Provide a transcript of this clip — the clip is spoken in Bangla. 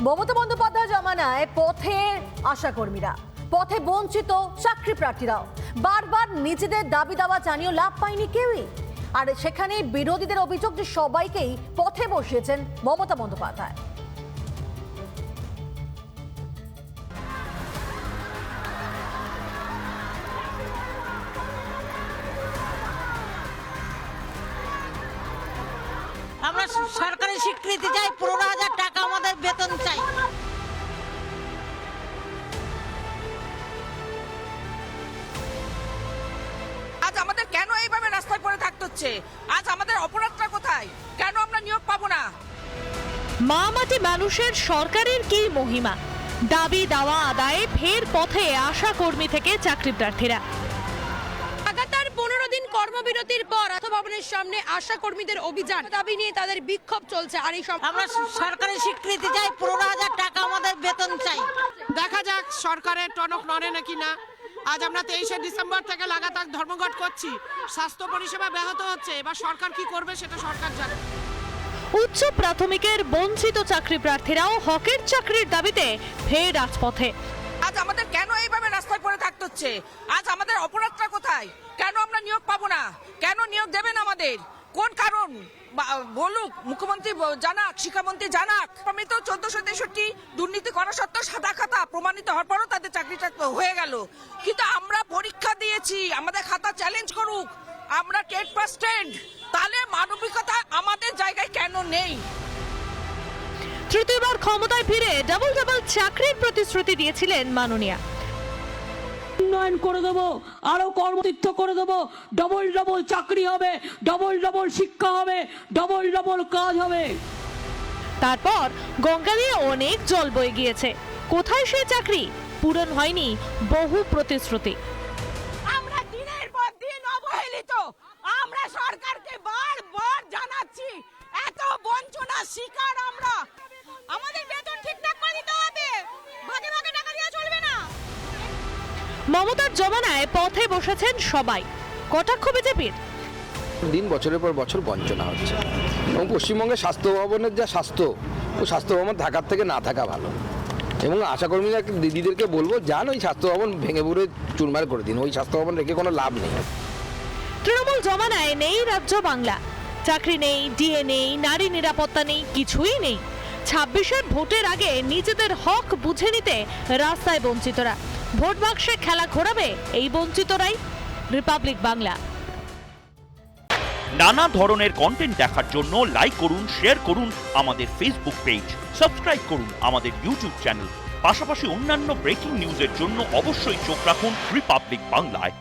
মমতা বন্দ্যোপাধ্যায় জমানায় পথে আশাকর্মীরা, পথে বঞ্চিত চাকরি প্রার্থীরাও বারবার নিজেদের দাবি দাওয়া জানিয়েও লাভ পায়নি কেউই। আর সেখানে বিরোধীদের অভিযোগ যে সবাইকেই পথে বসিয়েছেন মমতা বন্দ্যোপাধ্যায়। আমরা সরকারের স্বীকৃতি চাই, 15,000 টাকা আমাদের বেতন চাই। আজ আমাদের কেন এইভাবে রাস্তায় পড়ে থাকতে হচ্ছে? আজ আমাদের অপরাধটা কোথায়? কেন আমরা নিয়োগ পাবো না? মা মাটি মানুষের সরকারের কি মহিমা? দাবি দাওয়া আদায়ে ফের পথে আশা কর্মী থেকে চাকরি প্রার্থীরা। লাগাতার 15 দিন কর্মবিরতির পর ভবনের সামনে আশা কর্মীদের অভিযান, দাবি নিয়ে তাদের বিক্ষোভ চলছে। আর এই আমরা সরকারের স্বীকৃতি চাই, 15,000 টাকা আমাদের বেতন চাই। দেখা যাক সরকারের টনক নড়ে নাকি না। আজ আমরা 23শে ডিসেম্বর থেকে লাগাতার ধর্মঘট করছি, স্বাস্থ্য পরিষেবা ব্যাহত হচ্ছে। এবার সরকার কি করবে সেটা সরকার জানে। উচ্চ প্রাথমিকের বঞ্চিত চাকরি প্রার্থীরাও হকের চাকরির দাবিতে ফের রাজপথে। আজ আমাদের কেন এইভাবে রাস্তায় পড়ে থাকতে হচ্ছে? আজ আমাদের অপরাধটা কোথায়? কেন আমরা নিয়োগ পাবো না? কেন নিয়োগ দেবেন আমাদের? কোন কারণ বলুক, মুখ্যমন্ত্রী জানাক, শিক্ষামন্ত্রী জানাক। আমি তো 1463 দুর্নীতি করা সত্ত্বেও সাদা খাতা প্রমাণিত হওয়ার পরও তাদের চাকরিটা হয়ে গেল। কিন্তু আমরা পরীক্ষা দিয়েছি, আমাদের খাতা চ্যালেঞ্জ করুক, আমরা টেট পাস টেন্ড। তাহলে মানবিকতা আমাদের জায়গায় কেন নেই? তৃতীয়বার ক্ষমতায় ফিরে ডাবল ডাবল চাকরির প্রতিশ্রুতি দিয়েছিলেন মাননীয়া। উন্নয়ন করে দেবো, আরো কর্মতীর্থ করে দেবো, ডবল ডবল চাকরি হবে, ডবল ডবল শিক্ষা হবে, ডবল ডবল কাজ হবে। তারপর গঙ্গা দিয়ে অনেক জল বয়ে গিয়েছে। কোথায় সেই চাকরি? পূরণ হয়নি বহু প্রতিশ্রুতি। আমরা দিনের পর দিন অবহেলিত। আমরা সরকারকে বারবার জানাচ্ছি, এত বঞ্চনা শিকার আমরা। আমাদের বেতন ঠিকঠাক করে দিতে হবে, ভাগে ভাগে টাকা দেওয়া চলবে না। মমতার জমানায় পথে বসেছেন সবাই, কটাক্ষ বিজেপির। দিন বছরের পর বছর বঞ্চনা হচ্ছে এবং পশ্চিমবঙ্গের স্বাস্থ্য ভবনের যা স্বাস্থ্য, ও স্বাস্থ্য ভবন থাকার থেকে না থাকা ভালো। এবং আশাকর্মীরা দিদিদেরকে বলবো, যান ওই স্বাস্থ্য ভবন ভেঙে পুরো চুরমার করে দিন, ওই স্বাস্থ্য ভবন রেখে কোনো লাভ নেই। তৃণমূল জমানায় নেই রাজ্য বাংলা, চাকরি নেই, ডিএ নেই, নারী নিরাপত্তা নেই, কিছুই নেই। 26-এর ভোটের আগে নিজেদের হক বুঝে নিতে রাস্তায় বঞ্চিতরা, ভোট বাক্সে খেলা ঘোরাবে এই বঞ্চিতরাই। রিপাবলিক বাংলা। নানা ধরনের কন্টেন্ট দেখার জন্য লাইক করুন, শেয়ার করুন আমাদের ফেসবুক পেজ, সাবস্ক্রাইব করুন আমাদের ইউটিউব চ্যানেল। পাশাপাশি অন্যান্য ব্রেকিং নিউজের জন্য অবশ্যই চোখ রাখুন রিপাবলিক বাংলায়।